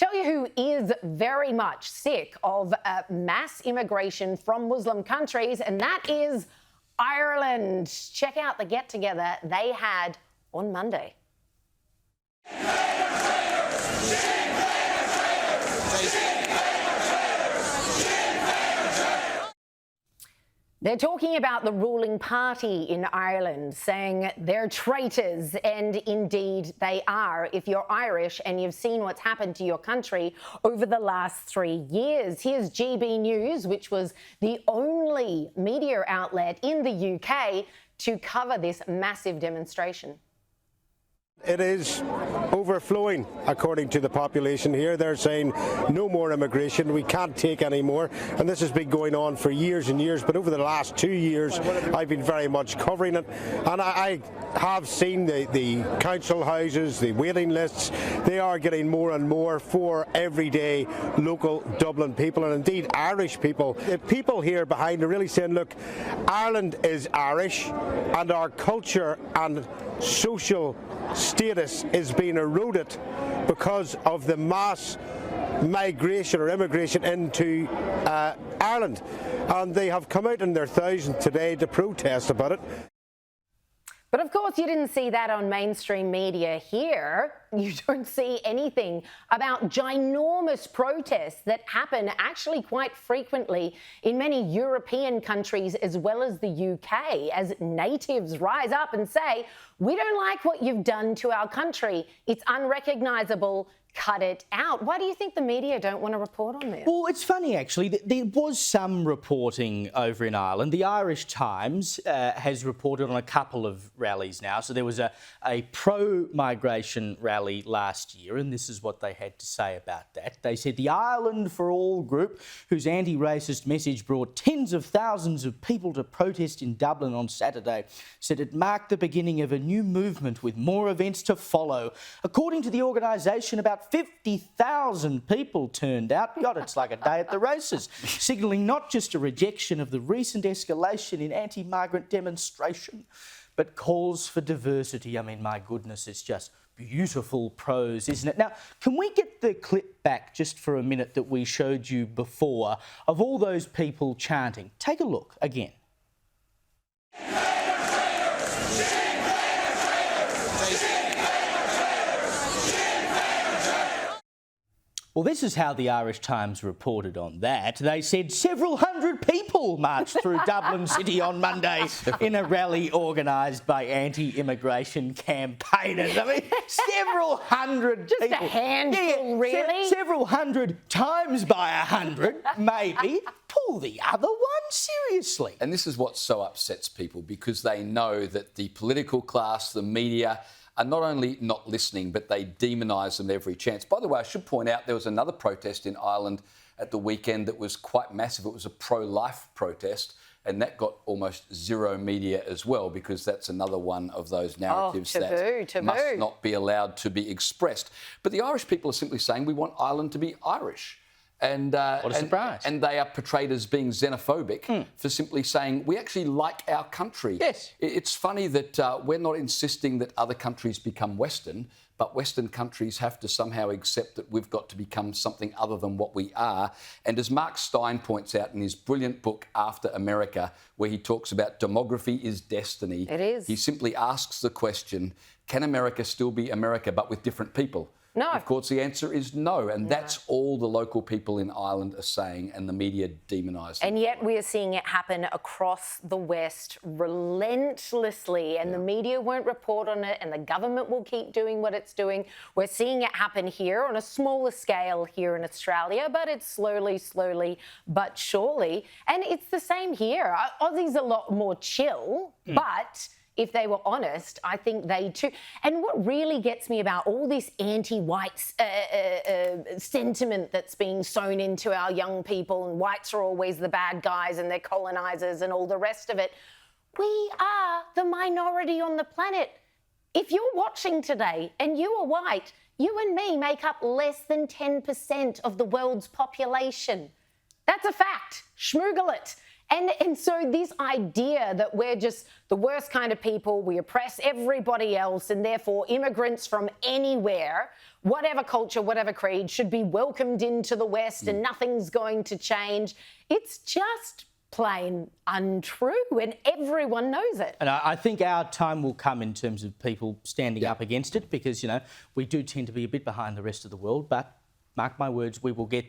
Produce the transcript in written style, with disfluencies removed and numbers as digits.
Tell you who is very much sick of mass immigration from Muslim countries, and that is Ireland. Check out the get-together they had on Monday. They're talking about the ruling party in Ireland, saying they're traitors, and indeed they are if you're Irish and you've seen what's happened to your country over the last 3 years. Here's GB News, which was the only media outlet in the UK to cover this massive demonstration. It is overflowing, according to the population here. They're saying no more immigration, we can't take any more. And this has been going on for years and years, but over the last 2 years, I've been very much covering it. And I have seen the council houses, the waiting lists. They are getting more and more for everyday local Dublin people, and indeed Irish people. The people here behind are really saying, look, Ireland is Irish, and our culture and social status is being eroded because of the mass migration or immigration into Ireland, and they have come out in their thousands today to protest about it. But of course, you didn't see that on mainstream media here. You don't see anything about ginormous protests that happen actually quite frequently in many European countries as well as the UK, as natives rise up and say, we don't like what you've done to our country. It's unrecognisable. Cut it out. Why do you think the media don't want to report on this? Well, it's funny, actually. There was some reporting over in Ireland. The Irish Times has reported on a couple of rallies now. So there was a pro-migration rally last year, and this is what they had to say about that. They said the Ireland for All group, whose anti-racist message brought tens of thousands of people to protest in Dublin on Saturday, said it marked the beginning of a new movement with more events to follow. According to the organisation, about 50,000 people turned out. God, it's like a day at the races, signalling not just a rejection of the recent escalation in anti-migrant demonstration, but calls for diversity. I mean, my goodness, it's just beautiful prose, isn't it? Now, can we get the clip back just for a minute that we showed you before of all those people chanting? Take a look again. Well, this is how the Irish Times reported on that. They said several hundred people marched through Dublin City on Monday in a rally organised by anti-immigration campaigners. I mean, several hundred Just people. a handful, really? Several hundred times by 100, maybe. Pull the other one, seriously. And this is what so upsets people, because they know that the political class, the media, are not only not listening, but they demonise them every chance. By the way, I should point out there was another protest in Ireland at the weekend that was quite massive. It was a pro-life protest, and that got almost zero media as well, because that's another one of those narratives that must not be allowed to be expressed. But the Irish people are simply saying we want Ireland to be Irish. And, what a surprise. And they are portrayed as being xenophobic for simply saying we actually like our country. Yes. It's funny that we're not insisting that other countries become Western, but Western countries have to somehow accept that we've got to become something other than what we are. And as Mark Stein points out in his brilliant book, After America, where he talks about demography is destiny, it is. He simply asks the question, can America still be America but with different people? No. Of course, the answer is no. And that's all the local people in Ireland are saying, and the media demonise them. And yet we are seeing it happen across the West relentlessly, and the media won't report on it, and the government will keep doing what it's doing. We're seeing it happen here on a smaller scale here in Australia, but it's slowly but surely. And it's the same here. Aussies are a lot more chill, but if they were honest, I think they too. And what really gets me about all this anti-white sentiment that's being sown into our young people, and whites are always the bad guys and they're colonisers and all the rest of it, we are the minority on the planet. If you're watching today and you are white, you and me make up less than 10% of the world's population. That's a fact. Schmoogle it. And so this idea that we're just the worst kind of people, we oppress everybody else, and therefore immigrants from anywhere whatever culture, whatever creed, should be welcomed into the West and nothing's going to change. It's just plain untrue, and everyone knows it. And I think our time will come in terms of people standing up against it, because, you know, we do tend to be a bit behind the rest of the world, but mark my words, we will get